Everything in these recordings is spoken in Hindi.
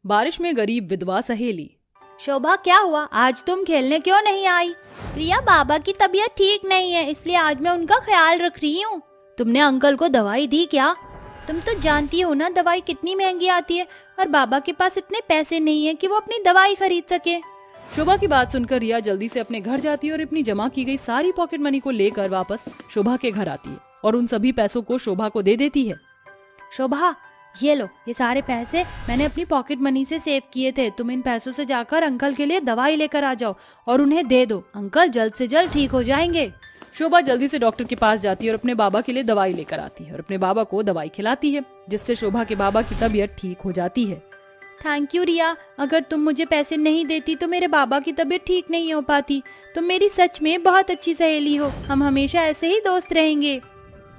बारिश में गरीब विधवा सहेली। शोभा, क्या हुआ? आज तुम खेलने क्यों नहीं आई? प्रिया, बाबा की तबीयत ठीक नहीं है, इसलिए आज मैं उनका ख्याल रख रही हूँ। तुमने अंकल को दवाई दी क्या? तुम तो जानती हो ना दवाई कितनी महंगी आती है, और बाबा के पास इतने पैसे नहीं है कि वो अपनी दवाई खरीद सके। शोभा की बात सुनकर रिया जल्दी से अपने घर जाती है और अपनी जमा की गई सारी पॉकेट मनी को लेकर वापस शोभा के घर आती है और उन सभी पैसों को शोभा को दे देती है। शोभा, ये लो, ये सारे पैसे मैंने अपनी पॉकेट मनी से सेव किए थे। तुम इन पैसों से जाकर अंकल के लिए दवाई लेकर आ जाओ और उन्हें दे दो। अंकल जल्द से जल्द ठीक हो जाएंगे। शोभा जल्दी से डॉक्टर के पास जाती है और अपने बाबा के लिए दवाई लेकर आती है और अपने बाबा को दवाई खिलाती है, जिससे शोभा के बाबा की तबीयत ठीक हो जाती है। थैंक यू रिया, अगर तुम मुझे पैसे नहीं देती तो मेरे बाबा की तबीयत ठीक नहीं हो पाती। तुम मेरी सच में बहुत अच्छी सहेली हो, हम हमेशा ऐसे ही दोस्त रहेंगे।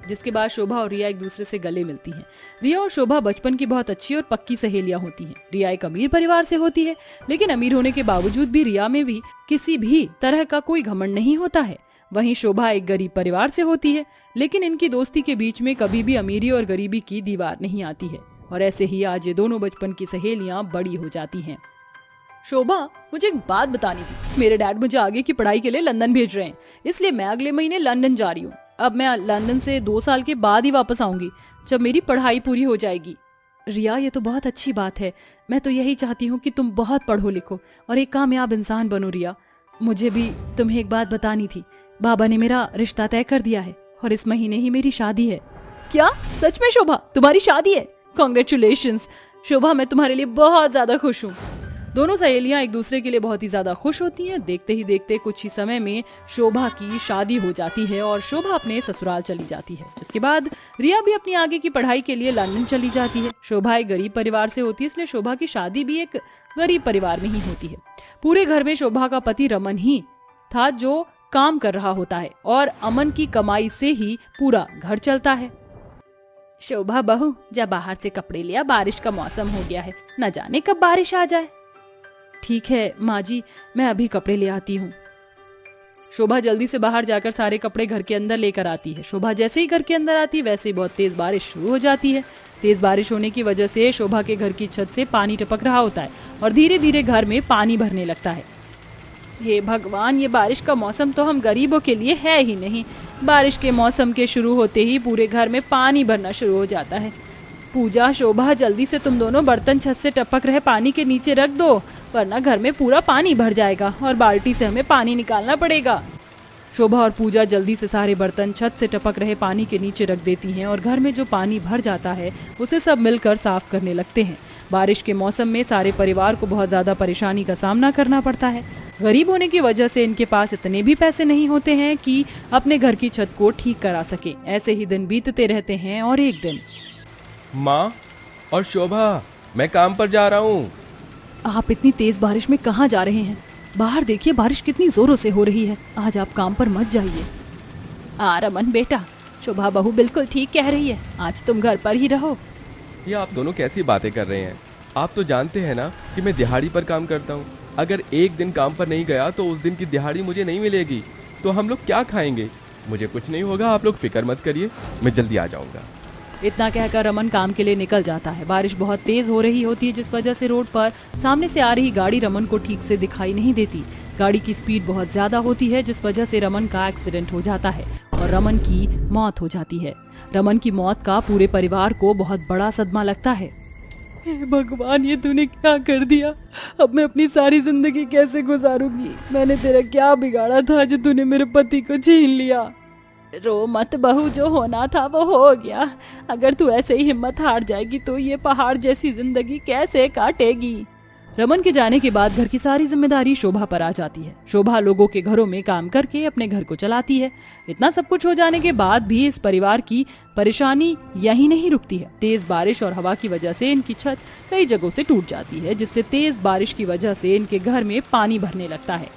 जिसके बाद शोभा और रिया एक दूसरे से गले मिलती हैं। रिया और शोभा बचपन की बहुत अच्छी और पक्की सहेलियां होती हैं। रिया एक अमीर परिवार से होती है, लेकिन अमीर होने के बावजूद भी रिया में भी किसी भी तरह का कोई घमंड नहीं होता है। वहीं शोभा एक गरीब परिवार से होती है, लेकिन इनकी दोस्ती के बीच में कभी भी अमीरी और गरीबी की दीवार नहीं आती है। और ऐसे ही आज ये दोनों बचपन की सहेलियां बड़ी हो जाती हैं। शोभा, मुझे एक बात बतानी थी। मेरे डैड मुझे आगे की पढ़ाई के लिए लंदन भेज रहे हैं, इसलिए मैं अगले महीने लंदन जा रही हूँ। अब मैं लंदन से 2 साल के बाद ही वापस आऊंगी, जब मेरी पढ़ाई पूरी हो जाएगी। रिया, ये तो बहुत अच्छी बात है। मैं तो यही चाहती हूँ कि तुम बहुत पढ़ो लिखो और एक कामयाब इंसान बनो। रिया, मुझे भी तुम्हें एक बात बतानी थी। बाबा ने मेरा रिश्ता तय कर दिया है और इस महीने ही मेरी शादी है। क्या? सच में शोभा, तुम्हारी शादी है? कॉन्ग्रेचुलेशंस शोभा, मैं तुम्हारे लिए बहुत ज्यादा खुश हूँ। दोनों सहेलियां एक दूसरे के लिए बहुत ही ज्यादा खुश होती हैं। देखते ही देखते कुछ ही समय में शोभा की शादी हो जाती है और शोभा अपने ससुराल चली जाती है। इसके बाद रिया भी अपनी आगे की पढ़ाई के लिए लंदन चली जाती है। शोभा एक गरीब परिवार से होती है, इसलिए शोभा की शादी भी एक गरीब परिवार में ही होती है। पूरे घर में शोभा का पति रमन ही था जो काम कर रहा होता है और अमन की कमाई से ही पूरा घर चलता है। शोभा बहू, जा बाहर से कपड़े लिया, बारिश का मौसम हो गया है, न जाने कब बारिश आ जाए। ठीक है माँ जी, मैं अभी कपड़े ले आती हूँ। शोभा जल्दी से बाहर जाकर सारे कपड़े घर के अंदर लेकर आती है। शोभा जैसे ही घर के अंदर आती है वैसे ही बहुत तेज बारिश शुरू हो जाती है। तेज बारिश होने की वजह से शोभा के घर की छत से पानी टपक रहा होता है और धीरे धीरे घर में पानी भरने लगता है। हे भगवान, ये बारिश का मौसम तो हम गरीबों के लिए है ही नहीं। बारिश के मौसम के शुरू होते ही पूरे घर में पानी भरना शुरू हो जाता है। पूजा, शोभा, जल्दी से तुम दोनों बर्तन छत से टपक रहे पानी के नीचे रख दो, वरना घर में पूरा पानी भर जाएगा और बाल्टी से हमें पानी निकालना पड़ेगा। शोभा और पूजा जल्दी से सारे बर्तन छत से टपक रहे पानी के नीचे रख देती हैं और घर में जो पानी भर जाता है उसे सब मिलकर साफ करने लगते हैं। बारिश के मौसम में सारे परिवार को बहुत ज्यादा परेशानी का सामना करना पड़ता है। गरीब होने की वजह से इनके पास इतने भी पैसे नहीं होते हैं कि अपने घर की छत को ठीक करा सके। ऐसे ही दिन बीतते रहते हैं और एक दिन, माँ और शोभा, मैं काम पर जा रहा हूँ। आप इतनी तेज बारिश में कहाँ जा रहे हैं? बाहर देखिए बारिश कितनी जोरों से हो रही है। आज आप काम पर मत जाइए। रमन बेटा, शोभा बहू बिल्कुल ठीक कह रही है, आज तुम घर पर ही रहो। ये आप दोनों कैसी बातें कर रहे हैं? आप तो जानते हैं ना कि मैं दिहाड़ी पर काम करता हूँ। अगर एक दिन काम पर नहीं गया तो उस दिन की दिहाड़ी मुझे नहीं मिलेगी, तो हम लोग क्या खाएंगे? मुझे कुछ नहीं होगा, आप लोग फिक्र मत करिए, मैं जल्दी आ जाऊँगा। इतना कहकर रमन काम के लिए निकल जाता है। बारिश बहुत तेज हो रही होती है, जिस वजह से रोड पर सामने से आ रही गाड़ी रमन को ठीक से दिखाई नहीं देती। गाड़ी की स्पीड बहुत ज्यादा होती है, जिस वजह से रमन का एक्सीडेंट हो जाता है और रमन की मौत हो जाती है। रमन की मौत का पूरे परिवार को बहुत बड़ा सदमा लगता है। हे भगवान, ये तूने क्या कर दिया? अब मैं अपनी सारी जिंदगी कैसे गुजारूंगी? मैंने तेरा क्या बिगाड़ा था जो तूने मेरे पति को छीन लिया? रो मत बहू, जो होना था वो हो गया। अगर तू ऐसे ही हिम्मत हार जाएगी तो ये पहाड़ जैसी जिंदगी कैसे काटेगी? रमन के जाने के बाद घर की सारी जिम्मेदारी शोभा पर आ जाती है। शोभा लोगों के घरों में काम करके अपने घर को चलाती है। इतना सब कुछ हो जाने के बाद भी इस परिवार की परेशानी यही नहीं रुकती है। तेज बारिश और हवा की वजह से इनकी छत कई जगहों से टूट जाती है, जिससे तेज बारिश की वजह से इनके घर में पानी भरने लगता है।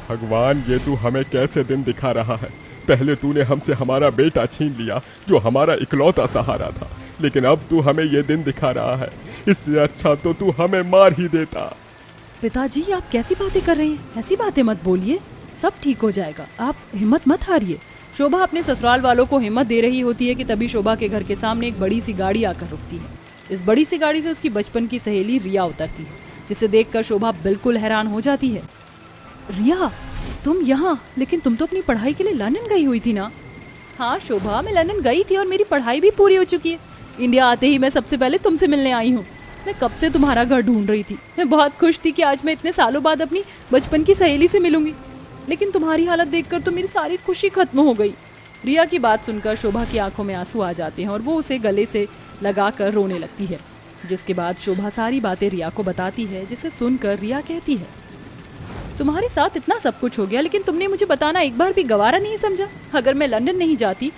भगवान, ये तू हमें कैसे दिन दिखा रहा है? पहले तूने हमसे हमारा बेटा छीन लिया जो हमारा इकलौता सहारा था, लेकिन अब तू हमें ये दिन दिखा रहा है। इससे अच्छा तो तू हमें मार ही देता। पिताजी, आप कैसी बातें कर रहे हैं? ऐसी बातें मत बोलिए, सब ठीक हो जाएगा, आप हिम्मत मत हारिए। शोभा अपने ससुराल वालों को हिम्मत दे रही होती है कि तभी शोभा के घर के सामने एक बड़ी सी गाड़ी आकर रुकती है। इस बड़ी सी गाड़ी से उसकी बचपन की सहेली रिया उतरती है, जिसे देखकर शोभा बिल्कुल हैरान हो जाती है। रिया, तुम यहाँ? लेकिन तुम तो अपनी पढ़ाई के लिए लंदन गई हुई थी ना? हाँ शोभा, मैं लंदन गई थी और मेरी पढ़ाई भी पूरी हो चुकी है। इंडिया आते ही मैं सबसे पहले तुमसे मिलने आई हूँ। मैं कब से तुम्हारा घर ढूंढ रही थी। मैं बहुत खुश थी कि आज मैं इतने सालों बाद अपनी बचपन की सहेली से मिलूंगी, लेकिन तुम्हारी हालत देखकर तो मेरी सारी खुशी खत्म हो गई। रिया की बात सुनकर शोभा की आंखों में आंसू आ जाते हैं और वो उसे गले से लगाकर रोने लगती है, जिसके बाद शोभा सारी बातें रिया को बताती है, जिसे सुनकर रिया कहती है, तुम्हारे साथ इतना सब कुछ हो गया, लेकिन तुमने मुझे बताना एक बार भी गवारा नहीं समझा। अगर मैं लंदन नहीं जाती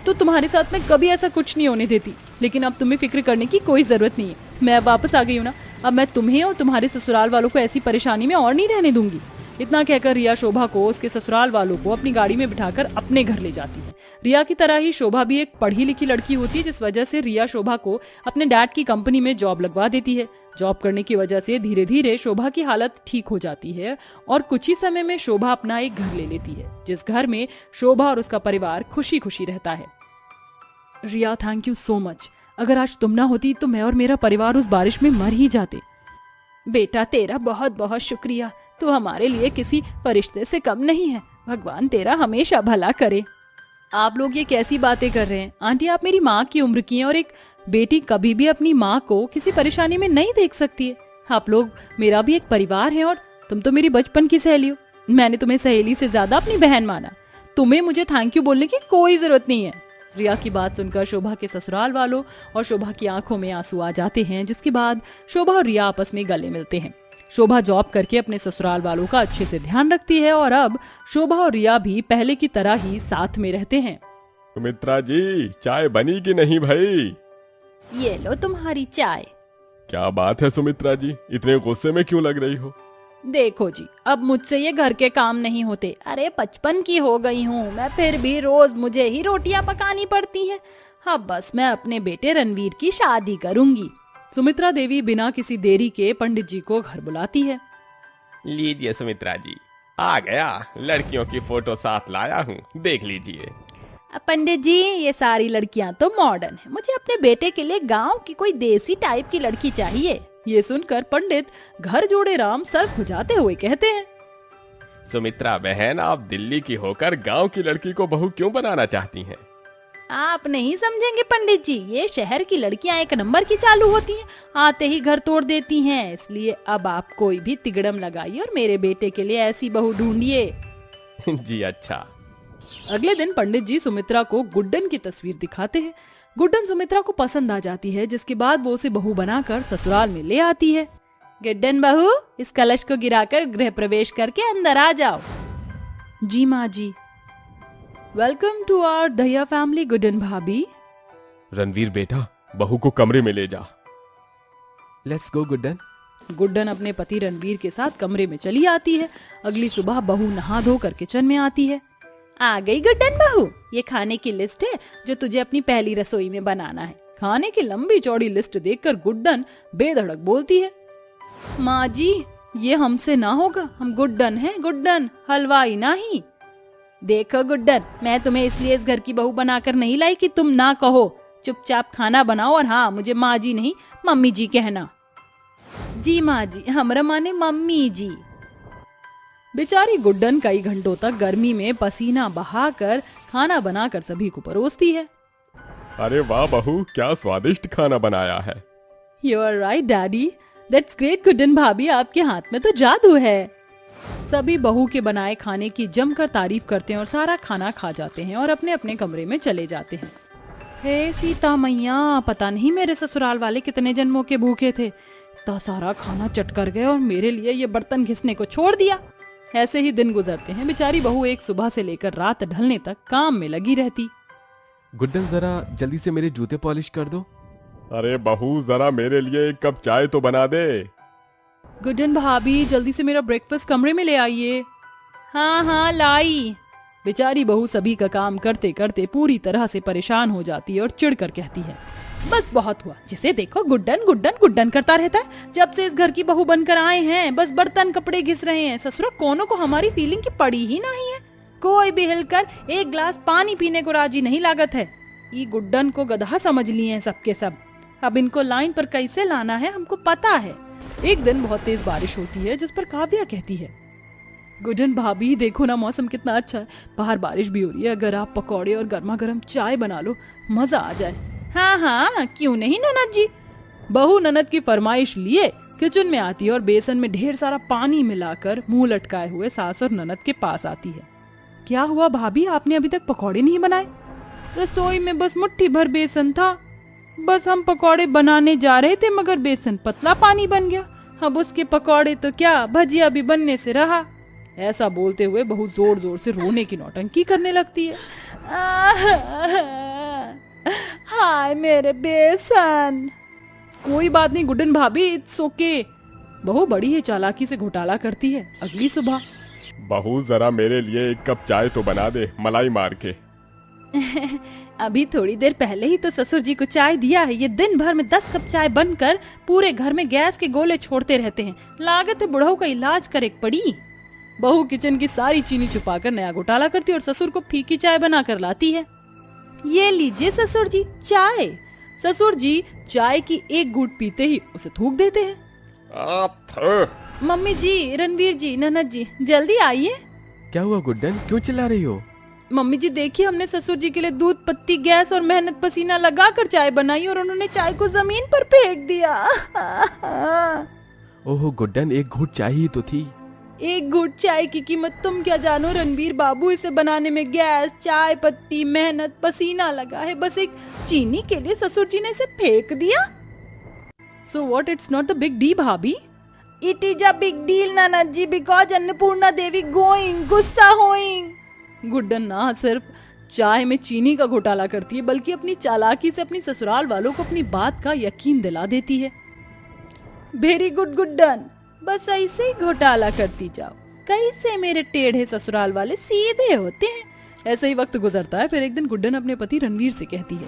तो तुम्हारे साथ मैं कभी ऐसा कुछ नहीं होने देती, लेकिन अब तुम्हें फिक्र करने की कोई जरूरत नहीं है। मैं अब वापस आ गई हूँ ना, अब मैं तुम्हें और तुम्हारे ससुराल वालों को ऐसी परेशानी में और नहीं रहने दूंगी। इतना कहकर रिया शोभा को उसके ससुराल वालों को अपनी गाड़ी में बिठाकर अपने घर ले जाती है। रिया की तरह ही शोभा भी एक पढ़ी लिखी लड़की होती है, जिस वजह से रिया शोभा को अपने डैड की कंपनी में जॉब लगवा देती है। जॉब करने की वजह से धीरे धीरे शोभा की हालत ठीक हो जाती है और कुछ ही समय में शोभा अपना एक घर ले लेती है, जिस घर में शोभा और उसका परिवार खुशी खुशी रहता है। रिया, थैंक यू सो मच। अगर आज तुम ना होती तो मैं और मेरा परिवार उस बारिश में मर ही जाते। बेटा, तेरा बहुत बहुत शुक्रिया। तू हमारे लिए किसी फरिश्ते से कम नहीं है। भगवान तेरा हमेशा भला करे। आप लोग ये कैसी बातें कर रहे हैं? आंटी, आप मेरी माँ की उम्र की हैं और एक बेटी कभी भी अपनी माँ को किसी परेशानी में नहीं देख सकती है। आप लोग मेरा भी एक परिवार है और तुम तो मेरी बचपन की सहेली हो। मैंने तुम्हें सहेली से ज्यादा अपनी बहन माना। तुम्हें मुझे थैंक यू बोलने की कोई जरूरत नहीं है। रिया की बात सुनकर शोभा के ससुराल वालों और शोभा की आंखों में आंसू आ जाते हैं, जिसके बाद शोभा और रिया आपस में गले मिलते हैं। शोभा जॉब करके अपने ससुराल वालों का अच्छे से ध्यान रखती है और अब शोभा और रिया भी पहले की तरह ही साथ में रहते हैं। सुमित्रा जी, चाय बनी कि नहीं भाई? ये लो तुम्हारी चाय। क्या बात है सुमित्रा जी, इतने गुस्से में क्यों लग रही हो? देखो जी, अब मुझसे ये घर के काम नहीं होते। अरे 55 की हो गई हूँ मैं, फिर भी रोज मुझे ही रोटियां पकानी पड़ती हैं। अब बस मैं अपने बेटे रणवीर की शादी करूंगी। सुमित्रा देवी बिना किसी देरी के पंडित जी को घर बुलाती है। लीजिए सुमित्रा जी, आ गया। लड़कियों की फोटो साथ लाया हूँ, देख लीजिए। पंडित जी, ये सारी लड़कियां तो मॉडर्न हैं। मुझे अपने बेटे के लिए गांव की कोई देसी टाइप की लड़की चाहिए। ये सुनकर पंडित घर जोड़े राम सर खुजाते हुए कहते हैं, सुमित्रा बहन, आप दिल्ली की होकर गांव की लड़की को बहू क्यों बनाना चाहती हैं? आप नहीं समझेंगे पंडित जी, ये शहर की लड़कियां एक नंबर की चालू होती हैं, आते ही घर तोड़ देती हैं। इसलिए अब आप कोई भी तिगड़म लगाइए और मेरे बेटे के लिए ऐसी बहू ढूंढिए। जी अच्छा। अगले दिन पंडित जी सुमित्रा को गुड्डन की तस्वीर दिखाते हैं। गुड्डन सुमित्रा को पसंद आ जाती है, जिसके बाद वो उसे बहू बनाकर ससुराल में ले आती है। गुड्डन बहू, इस कलश को गिराकर गृह प्रवेश करके अंदर आ जाओ। जी माँ जी। Welcome to our Dahiya family Guddan भाभी। रणवीर बेटा, बहू को कमरे में ले जा। Let's go Guddan. गुड्डन अपने पति रणवीर के साथ कमरे में चली आती है। अगली सुबह बहू नहा धोकर किचन में आती है। आ गई गुड्डन बहू, ये खाने की लिस्ट है जो तुझे अपनी पहली रसोई में बनाना है। खाने की लंबी चौड़ी लिस्ट देखकर गुड्डन बेधड़क बोलती है, माँ जी, ये हमसे ना होगा। हम गुड्डन हैं, गुड्डन, हलवाई नहीं। देखो गुड्डन, मैं तुम्हें इसलिए इस घर की बहू बनाकर नहीं लाई कि तुम ना कहो। चुपचाप खाना बनाओ और हाँ, मुझे माँ जी नहीं मम्मी जी कहना। जी माँ जी, हमरा माने मम्मी जी। बेचारी गुड्डन कई घंटों तक गर्मी में पसीना बहाकर खाना बनाकर सभी को परोसती है। अरे वाह बहू, क्या स्वादिष्ट खाना बनाया है। You are right daddy, that's great Guddan भाभी, आपके हाथ में तो जादू है। सभी बहू के बनाए खाने की जमकर तारीफ करते हैं और सारा खाना खा जाते हैं और अपने अपने कमरे में चले जाते हैं। हे सीता मैया, पता नहीं मेरे ससुराल वाले कितने जन्मों के भूखे थे, इतना सारा खाना चट कर गए और मेरे लिए ये बर्तन घिसने को छोड़ दिया। ऐसे ही दिन गुजरते हैं। बेचारी बहू एक सुबह से लेकर रात ढलने तक काम में लगी रहती। गुड्डन, जरा जल्दी से मेरे जूते पॉलिश कर दो। अरे बहू, जरा मेरे लिए एक कप चाय तो बना दे। गुड्डन भाभी, जल्दी से मेरा ब्रेकफास्ट कमरे में ले आइए। हाँ हाँ लाई। बेचारी बहू सभी का काम करते करते पूरी तरह से परेशान हो जाती है और चिढ़कर कहती है, बस बहुत हुआ। जिसे देखो गुड्डन गुड्डन गुड्डन करता रहता है। जब से इस घर की बहू बनकर आए हैं बस बर्तन कपड़े घिस रहे हैं। ससुरा कोनो को हमारी फीलिंग की पड़ी ही नहीं है। कोई भी हिलकर एक ग्लास पानी पीने को राजी नहीं लागत है। ये गुड्डन को गधा समझ लिए हैं सबके सब। अब इनको लाइन पर कैसे लाना है हमको पता है। एक दिन बहुत तेज बारिश होती है जिस पर काव्या कहती है, गुडन भाभी देखो ना मौसम कितना अच्छा है, बाहर बारिश भी हो रही है, अगर आप पकौड़े और गर्मा गर्म चाय बना लो मजा आ जाए। हाँ हाँ क्यों नहीं ननद जी। बहू ननद की फरमाइश लिए किचन में आती है और बेसन में ढेर सारा पानी मिलाकर मुंह लटकाए हुए सास और ननद के पास आती है। क्या हुआ भाभी, आपने अभी तक पकौड़े नहीं बनाए? रसोई में बस मुट्ठी भर बेसन था, बस हम पकौड़े बनाने जा रहे थे मगर बेसन पतला पानी बन गया। अब उसके पकौड़े तो क्या भजिया भी बनने से रहा। ऐसा बोलते हुए बहू जोर जोर से रोने की नौटंकी करने लगती है। हाय मेरे बेसन। कोई बात नहीं गुड्डन भाभी, इट्स ओके। बहू बड़ी ही चालाकी से घोटाला करती है। अगली सुबह, बहू जरा मेरे लिए एक कप चाय तो बना दे, मलाई मार के। अभी थोड़ी देर पहले ही तो ससुर जी को चाय दिया है। ये दिन भर में 10 कप चाय बनकर पूरे घर में गैस के गोले छोड़ते रहते हैं। लागत है बुढ़ऊ का इलाज करे पड़ी। बहू किचन की सारी चीनी छुपाकर नया घोटाला करती है और ससुर को फीकी चाय बनाकर लाती है। ये लीजिए ससुर जी चाय। ससुर जी चाय की एक घूंट पीते ही उसे थूक देते हैं। मम्मी जी, रणवीर जी, ननद जी जल्दी आइए। क्या हुआ गुड्डन, क्यों चिल्ला रही हो? मम्मी जी देखिए, हमने ससुर जी के लिए दूध, पत्ती, गैस और मेहनत पसीना लगाकर चाय बनाई और उन्होंने चाय को जमीन पर फेंक दिया। ओहो गुड्डन, एक घूंट चाय ही तो थी। एक घूंट चाय की कीमत तुम क्या जानो रणवीर बाबू। इसे बनाने में गैस, चाय पत्ती, मेहनत, पसीना लगा है। बस एक चीनी के लिए ससुर जी ने इसे फेंक दिया। So what? It's not the big deal भाभी। It is a big deal ननद जी, because अन्नपूर्णा देवी going गुस्सा होइंग। गुड्डन ना सिर्फ चाय में चीनी का घोटाला करती है बल्कि अपनी चालाकी से अपनी ससुराल वालों को अपनी बात का यकीन दिला देती है। वेरी गुड गुड्डन, बस ऐसे ही घोटाला करती जाओ। कैसे मेरे टेढ़े ससुराल वाले सीधे होते हैं। ऐसे ही वक्त गुजरता है। फिर एक दिन गुड्डन अपने पति रणवीर से कहती है,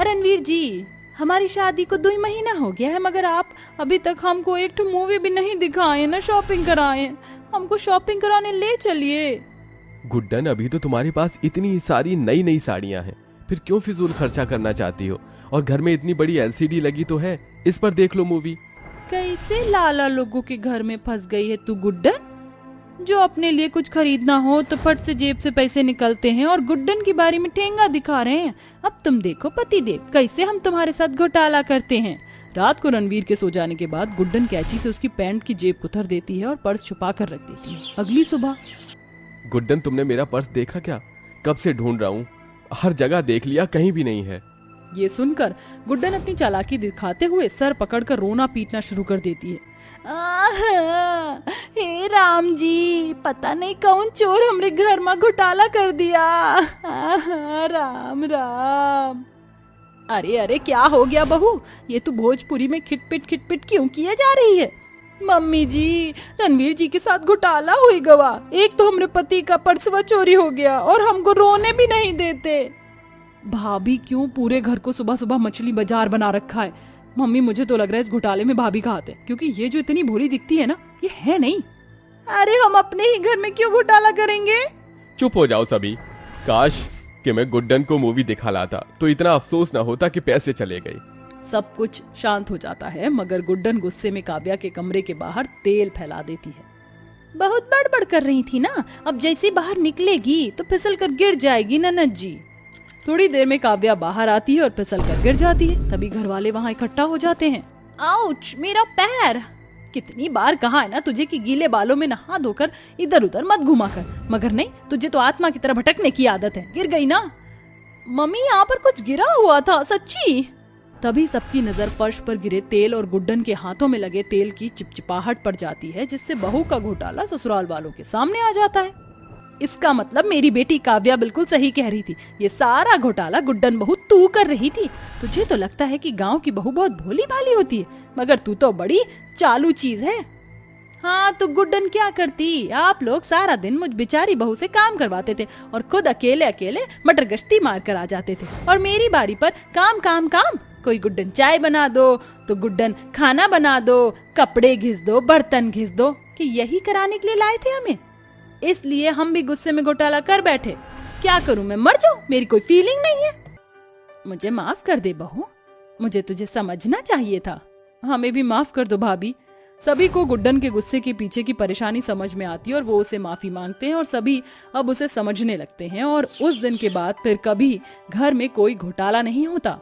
रणवीर जी हमारी शादी को 2 महीना हो गया है मगर आप अभी तक हमको एक तो मूवी भी नहीं दिखाए ना शॉपिंग कराए। हमको शॉपिंग कराने ले चलिए। गुड्डन अभी तो तुम्हारे पास इतनी सारी नई नई साड़ियां हैं, फिर क्यों फिजूल खर्चा करना चाहती हो? और घर में इतनी बड़ी एलसीडी लगी तो है, इस पर देख लो मूवी। कैसे लाला लोगों के घर में फंस गई है तू गुड्डन, जो अपने लिए कुछ खरीदना हो तो फट से जेब से पैसे निकलते हैं और गुड्डन की बारी में ठेंगा दिखा रहे हैं। अब तुम देखो पतिदेव, कैसे हम तुम्हारे साथ घोटाला करते हैं। रात को रणवीर के सो जाने के बाद गुड्डन कैंची से उसकी पैंट की जेब कुतर देती है और पर्स छुपा कर रख देती है। अगली सुबह, गुड्डन तुमने मेरा पर्स देखा क्या? कब से ढूंढ रहा हूँ, हर जगह देख लिया, कहीं भी नहीं है। ये सुनकर गुड्डन अपनी चालाकी दिखाते हुए सर पकड़कर रोना पीटना शुरू कर देती है। हे राम जी, पता नहीं कौन चोर हमरे घर में घोटाला कर दिया। राम राम। अरे अरे क्या हो गया बहू, ये तो भोजपुरी में खिटपिट क्यों किए जा रही है? मम्मी जी, रणवीर जी के साथ घोटाला हुई गवा। एक तो हमरे पति का पर्सवा चोरी हो गया और हमको रोने भी नहीं देते। भाभी क्यों पूरे घर को सुबह सुबह मछली बाजार बना रखा है? मम्मी मुझे तो लग रहा है इस घोटाले में भाभी का हाथ है, क्योंकि ये जो इतनी भोली दिखती है ना, ये है नहीं। अरे हम अपने ही घर में क्यों घोटाला करेंगे? चुप हो जाओ सभी। काश कि मैं गुड्डन को मूवी दिखा लाता तो इतना अफसोस ना होता कि पैसे चले गए। सब कुछ शांत हो जाता है मगर गुड्डन गुस्से में काव्या के कमरे के बाहर तेल फैला देती है। बहुत बड़बड़ कर रही थी ना, अब जैसे बाहर निकलेगी तो फिसल कर गिर जाएगी ननद जी। थोड़ी देर में काव्या बाहर आती है और फिसल कर गिर जाती है। तभी घर वाले वहाँ इकट्ठा हो जाते हैं। आउच, मेरा पैर। कितनी बार कहा है ना तुझे कि गीले बालों में नहा धोकर इधर उधर मत घुमा कर, मगर नहीं, तुझे तो आत्मा की तरह भटकने की आदत है। गिर गई ना। मम्मी यहाँ पर कुछ गिरा हुआ था सच्ची। तभी सबकी नजर फर्श पर गिरे तेल और गुड्डन के हाथों में लगे तेल की चिपचिपाहट पर जाती है, जिससे बहू का घोटाला ससुराल वालों के सामने आ जाता है। इसका मतलब मेरी बेटी काव्या बिल्कुल सही कह रही थी। ये सारा घोटाला गुड्डन बहू तू कर रही थी। तुझे तो लगता है कि गांव की बहू बहुत भोली भाली होती है, मगर तू तो बड़ी चालू चीज है। हाँ तो गुड्डन क्या करती, आप लोग सारा दिन मुझ बेचारी बहू से काम करवाते थे और खुद अकेले अकेले मटर गश्ती मार कर आ जाते थे। और मेरी बारी पर काम काम काम। कोई गुड्डन चाय बना दो तो गुड्डन खाना बना दो, कपड़े घिस दो, बर्तन घिस दो, कि यही कराने के लिए लाए थे हमें। इसलिए हम भी गुस्से में घोटाला कर बैठे। क्या करूं मैं, मर जाऊं, मेरी कोई फीलिंग नहीं है। मुझे माफ कर दे बहू, मुझे तुझे समझना चाहिए था। हमें भी माफ कर दो भाभी। सभी को गुड्डन के गुस्से के पीछे की परेशानी समझ में आती है और वो उसे माफी मांगते हैं और सभी अब उसे समझने लगते हैं और उस दिन के बाद फिर कभी घर में कोई घोटाला नहीं होता।